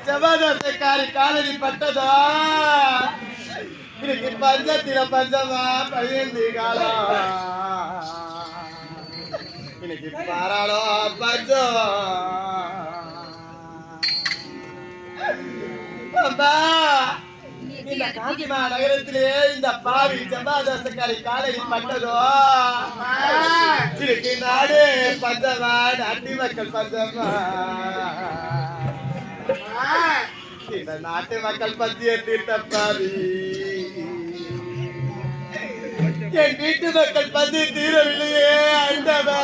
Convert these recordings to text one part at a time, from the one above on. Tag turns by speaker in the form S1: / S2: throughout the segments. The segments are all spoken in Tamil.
S1: ஜபாதோசைக்காரி காலடி பட்டதா இன்னைக்கு பஞ்சத்தில பஞ்சமா 15 காலம் இன்னைக்கு பாராளோ பஞ்சம் இந்த காஞ்சிமா நகரத்திலே இந்த பாவி ஜபாதோசைக்காரி காலடி பட்டதோ இன்னைக்கு நாடு பஞ்சமா நாட்டு மக்கள் பஞ்சமா இந்த நாட்டு மக்கள் பத்திய தீர்த்தப்பாரி என் வீட்டு மக்கள் பத்தி தீரவில்லையே அண்டவா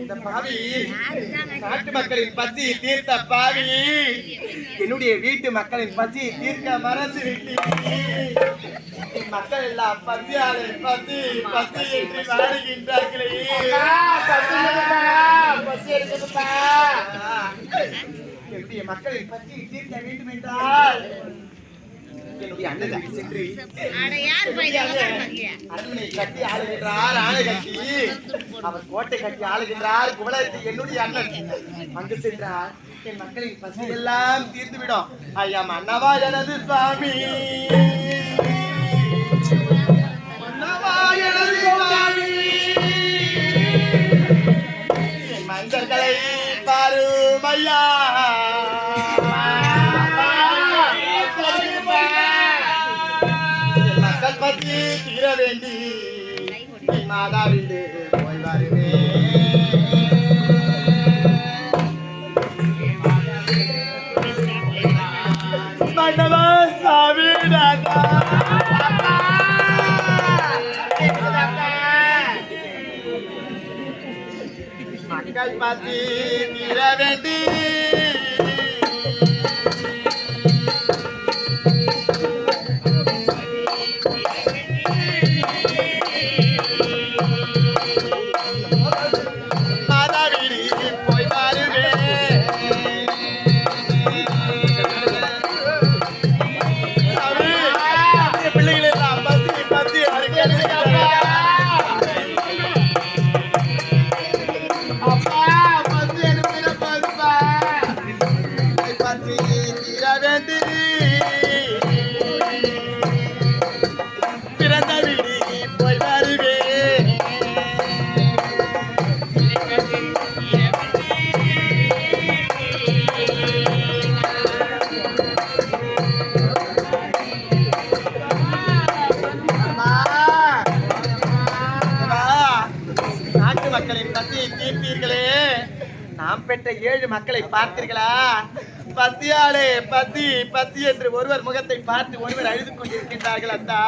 S1: இந்த பாவி நாட்டு மக்களின் பசி தீர்த்த பாவி என்னுடைய வீட்டு மக்களின் பசி தீர்க்க மறந்து விட்டீர்கள். மக்கள் எல்லாம் பசியாலே பசி பசி என்று வாடுகின்றார்களே. என்னுடைய மக்களின் பசியை தீர்க்க வேண்டும் என்றால் என்னுடைய அண்ணன் சென்று அரண்மனை கட்டி ஆளுகின்றார், ஆணை கட்டி அவர் கோட்டை கட்டி ஆளுகின்றார் குவலத்தை என்னுடைய அண்ணன் அங்கு சென்றார். என் மக்களின் பசி எல்லாம் தீர்ந்துவிடும். ஐயா மன்னவா எனது சுவாமி, மன்னவா எனது சுவாமி, என் மஞ்சள்களை பாரும் ஐயா. பத்தி தீர வேண்டி மாதா வீடு போய் வருவே. மண்டபா சாமி மக்கள் பத்தி தீர வேண்டி மக்களின் பசியை தீர்த்தீர்களே. நாம் பெற்ற 7 மக்களை பார்த்தீர்களா? பசியாலே பசி பசி என்று ஒருவர் முகத்தை பார்த்து ஒருவர் அழுது கொண்டிருக்கின்றார்கள். அத்தா,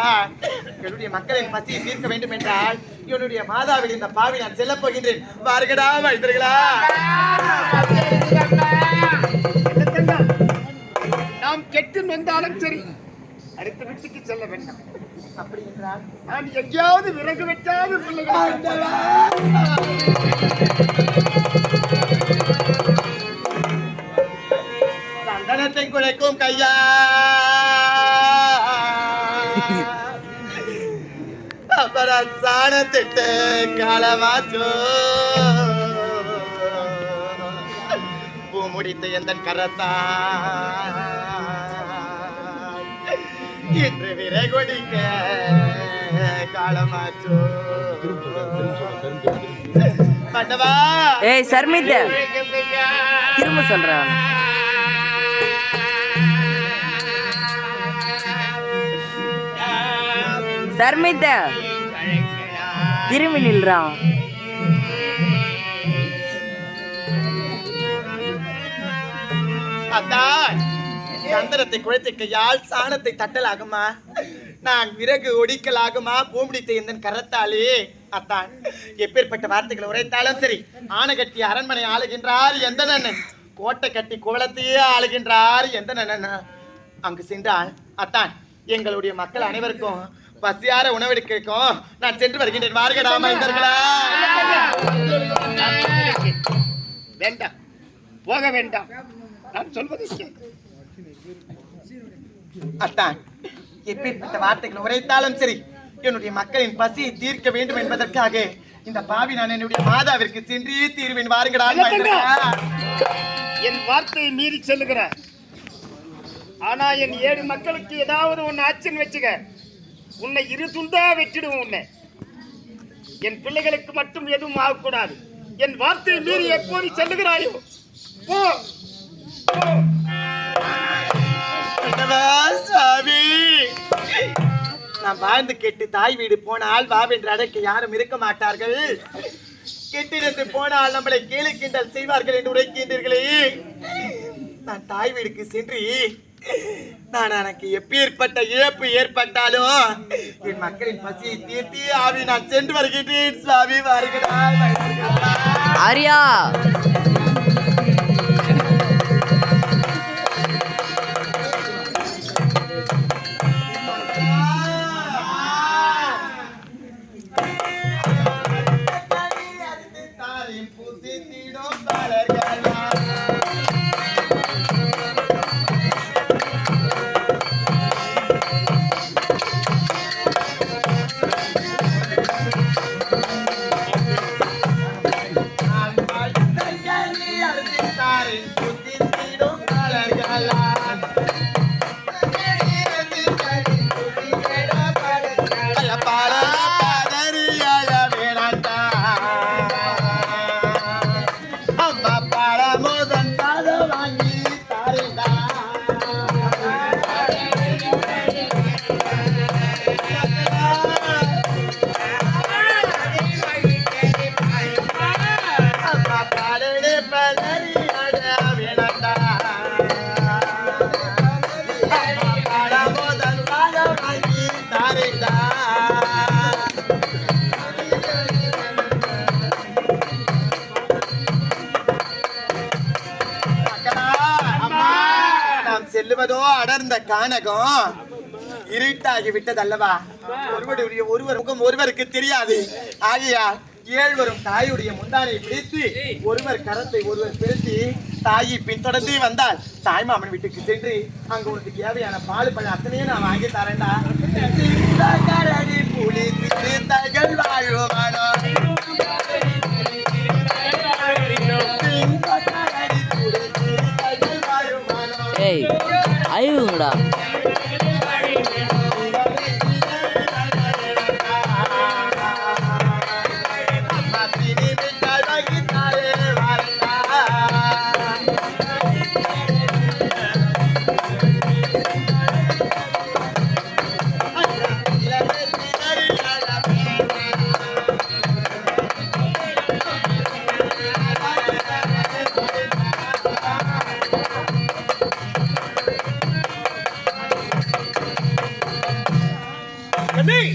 S1: என்னுடைய மக்களின் பசியை தீர்க்க வேண்டும் என்றால் என்னுடைய மாதாவில் இந்த பாவி நான் செல்ல போகின்றேன். வாருகடா வைத்தீர்களா?
S2: நாம் கெட்டு வந்தாலும் சரி அடுத்த வீட்டுக்கு செல்ல வேண்டாம்.
S1: அப்படி என்றால்
S2: நான் எங்கேயாவது விறகு வெட்டாவது பிள்ளைகள்
S1: சந்தனத்தை குலைக்கும் கையா அப்புறம் சாணத்திட்டு காலமாச்சோ பூ முடித்து எந்த கரத்தா இன்று விரை கொடிக்க காலமாச்சோ பண்டவா.
S3: ஏய் சர்மித்த, திரும்ப சொல்றான். சர்மித்த, திரும்பி நில்றான்.
S1: அதான் சந்தனத்தை குழைத்த கையால் சாணத்தை தட்டலாகுமா, நான் விறகு ஒடிக்கலாகுமா பூம்பிடித்த எந்த கரத்தாலே. அத்தான், எப்பேற்பட்ட வார்த்தைகள் உரைத்தாலும் சரி, ஆணை கட்டி அரண்மனை ஆளுகின்றார் எந்த நன்னன், கோட்டை கட்டி குவளத்தையே ஆளுகின்றார் எந்த நன்னன். அங்கு சென்றால் அத்தான் எங்களுடைய மக்கள் அனைவருக்கும் பசியார உணவெடுக்கும். நான் சென்று வருகின்றேன். வாருகடா மைந்தர்களா.
S2: வேண்டாம், போக வேண்டாம். நான் சொல்வது
S1: அத்தான், எப்பேற்பட்ட வார்த்தைகள் உரைத்தாலும் சரி, என்னுடைய மக்களின் பசியை தீர்க்க வேண்டும் என்பதற்காக இந்த பாவி நான் என்னுடைய மாதாவிற்கு சென்றே தீர்வேன். வாருங்கடா.
S2: என் வார்த்தையை மீறி செல்லுகிற, ஆனா என் 7 மக்களுக்கு ஏதாவது ஒன்னு ஆச்சுன்னு வச்சுக்க, உன்னை 2 துண்டா வெட்டிடுவோம். உன்னை என் பிள்ளைகளுக்கு மட்டும் எதுவும் ஆகக்கூடாது. என் வார்த்தையை மீறி எப்போது செல்லுகிறாயோ போ.
S1: சாமி, நான் வாழ்ந்து கெட்டு தாய் வீடு போனால் வாவென்று அடைக்க யாரும் இருக்க மாட்டார்கள். கெட்டிருந்து போனால் நம்மளை கேலி கிண்டல் செய்வார்கள் என்று உரைக்கின்றீர்களே. நான் தாய் வீடுக்கு சென்று நான் எனக்கு எப்பேற்பட்ட இழப்பு ஏற்பட்டாலும் என் மக்களின் பசியை தீர்த்தி ஆவி நான் சென்று வருகின்றேன். சாமி வருகிறார்.
S3: ஆரியா,
S1: செல்லுவதோ அடர்ந்த கானகம் இருட்டாகி விட்டதல்லவா. ஒருவர் முகம் ஒருவருக்கு தெரியாது. ஆகையா 7 தாயுடைய முந்தானை பிடித்து ஒருவர் கரத்தை ஒருவர் பிடித்து தாயை பின்தொடர்ந்து வந்தால் தாய்மாமன் வீட்டுக்கு சென்று அங்க உனக்கு தேவையான பால் பழம் அத்தனையும் நான் வாங்கி தரேன்டா. புலி தகள் வாழுவானோ
S3: ஏய் ஐயுங்கடா.